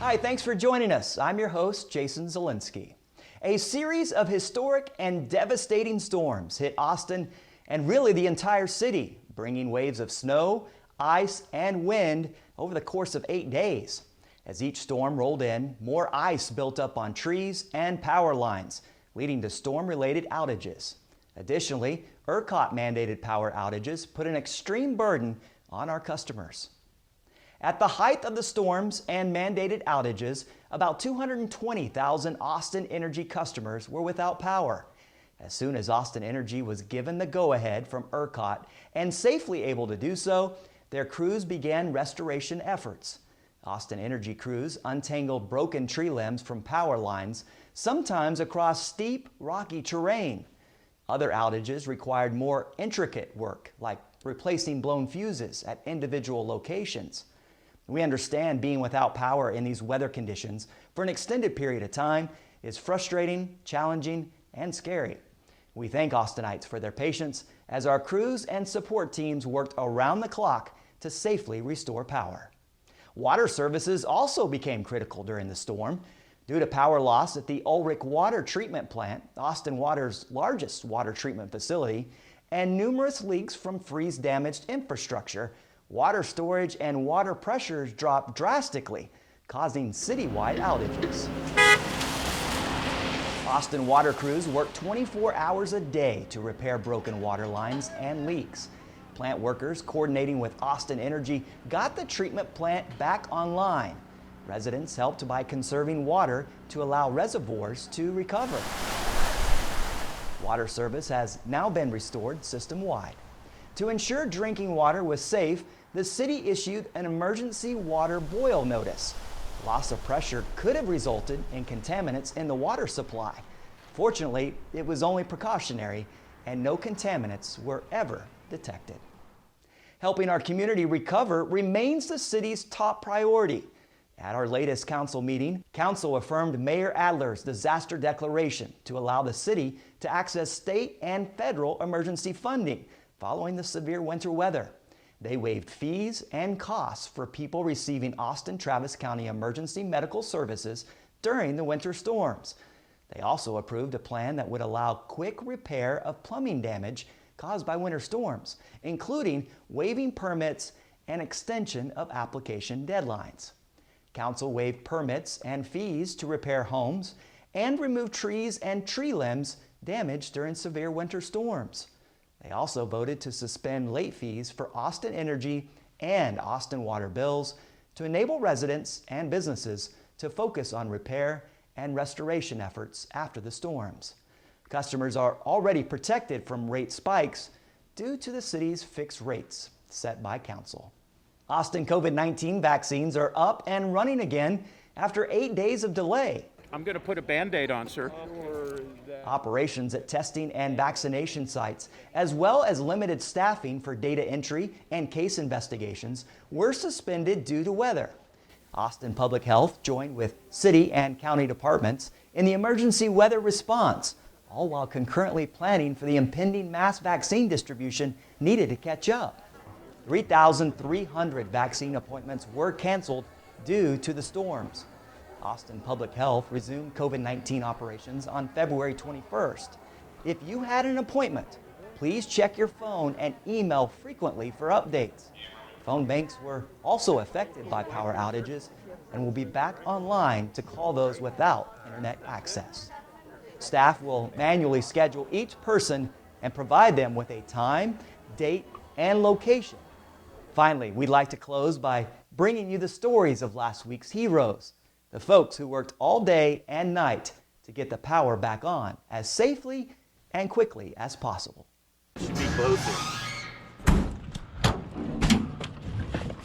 Hi, thanks for joining us. I'm your host, Jason Zielinski. A series of historic and devastating storms hit Austin and really the entire city, bringing waves of snow, ice, and wind over the course of 8 days. As each storm rolled in, more ice built up on trees and power lines, leading to storm-related outages. Additionally, ERCOT-mandated power outages put an extreme burden on our customers. At the height of the storms and mandated outages, about 220,000 Austin Energy customers were without power. As soon as Austin Energy was given the go-ahead from ERCOT and safely able to do so, their crews began restoration efforts. Austin Energy crews untangled broken tree limbs from power lines, sometimes across steep, rocky terrain. Other outages required more intricate work, like replacing blown fuses at individual locations. We understand being without power in these weather conditions for an extended period of time is frustrating, challenging, and scary. We thank Austinites for their patience as our crews and support teams worked around the clock to safely restore power. Water services also became critical during the storm. Due to power loss at the Ulrich Water Treatment Plant, Austin Water's largest water treatment facility, and numerous leaks from freeze-damaged infrastructure, water storage and water pressures dropped drastically, causing citywide outages. Austin water crews worked 24 hours a day to repair broken water lines and leaks. Plant workers coordinating with Austin Energy got the treatment plant back online. Residents helped by conserving water to allow reservoirs to recover. Water service has now been restored system-wide. To ensure drinking water was safe, the city issued an emergency water boil notice. Loss of pressure could have resulted in contaminants in the water supply. Fortunately, it was only precautionary and no contaminants were ever detected. Helping our community recover remains the city's top priority. At our latest council meeting, council affirmed Mayor Adler's disaster declaration to allow the city to access state and federal emergency funding following the severe winter weather. They waived fees and costs for people receiving Austin-Travis County emergency medical services during the winter storms. They also approved a plan that would allow quick repair of plumbing damage caused by winter storms, including waiving permits and extension of application deadlines. Council waived permits and fees to repair homes and remove trees and tree limbs damaged during severe winter storms. They also voted to suspend late fees for Austin Energy and Austin Water bills to enable residents and businesses to focus on repair and restoration efforts after the storms. Customers are already protected from rate spikes due to the city's fixed rates set by council. Austin COVID-19 vaccines are up and running again after 8 days of delay. I'm going to put a Band-Aid on, sir. Operations at testing and vaccination sites, as well as limited staffing for data entry and case investigations, were suspended due to weather. Austin Public Health joined with city and county departments in the emergency weather response, all while concurrently planning for the impending mass vaccine distribution needed to catch up. 3,300 vaccine appointments were canceled due to the storms. Austin Public Health resumed COVID-19 operations on February 21st. If you had an appointment, please check your phone and email frequently for updates. Phone banks were also affected by power outages and will be back online to call those without internet access. Staff will manually schedule each person and provide them with a time, date, and location. Finally, we'd like to close by bringing you the stories of last week's heroes, the folks who worked all day and night to get the power back on as safely and quickly as possible. Should be closer.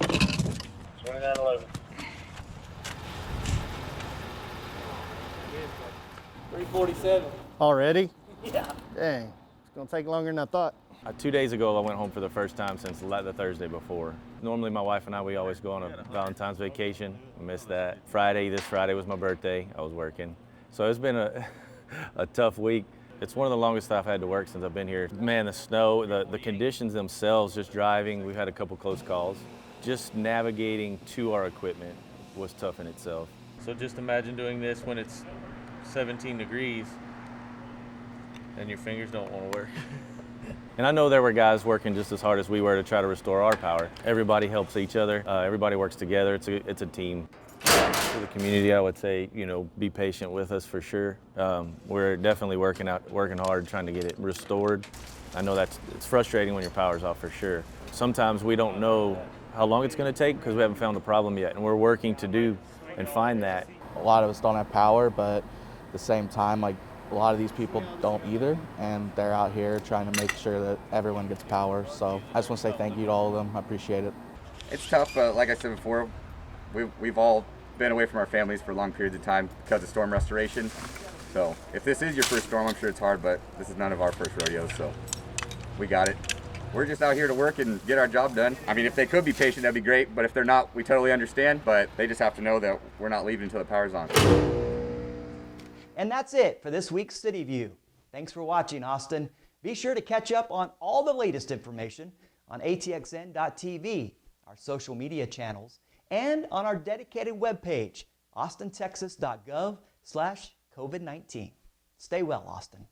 2911. 347. Already? Yeah. Dang, it's gonna take longer than I thought. 2 days ago, I went home for the first time since the Thursday before. Normally, my wife and I, we always go on a Valentine's vacation. I missed that. This Friday was my birthday. I was working. So it's been a tough week. It's one of the longest I've had to work since I've been here. Man, the snow, the conditions themselves, just driving, we've had a couple close calls. Just navigating to our equipment was tough in itself. So just imagine doing this when it's 17 degrees and your fingers don't want to work. And I know there were guys working just as hard as we were to try to restore our power. Everybody helps each other. Everybody works together. It's a team. To the community, I would say, be patient with us for sure. We're definitely working hard, trying to get it restored. I know it's frustrating when your power's off for sure. Sometimes we don't know how long it's going to take because we haven't found the problem yet, and we're working to do and find that. A lot of us don't have power, but at the same time, like, a lot of these people don't either, and they're out here trying to make sure that everyone gets power. So I just want to say thank you to all of them. I appreciate it. It's tough, but like I said before, we've all been away from our families for long periods of time because of storm restoration. So if this is your first storm, I'm sure it's hard, but this is none of our first rodeos, so we got it. We're just out here to work and get our job done. I mean, if they could be patient, that'd be great, but if they're not, we totally understand, but they just have to know that we're not leaving until the power's on. And that's it for this week's City View. Thanks for watching, Austin. Be sure to catch up on all the latest information on atxn.tv, our social media channels, and on our dedicated webpage, austintexas.gov/COVID-19. Stay well, Austin.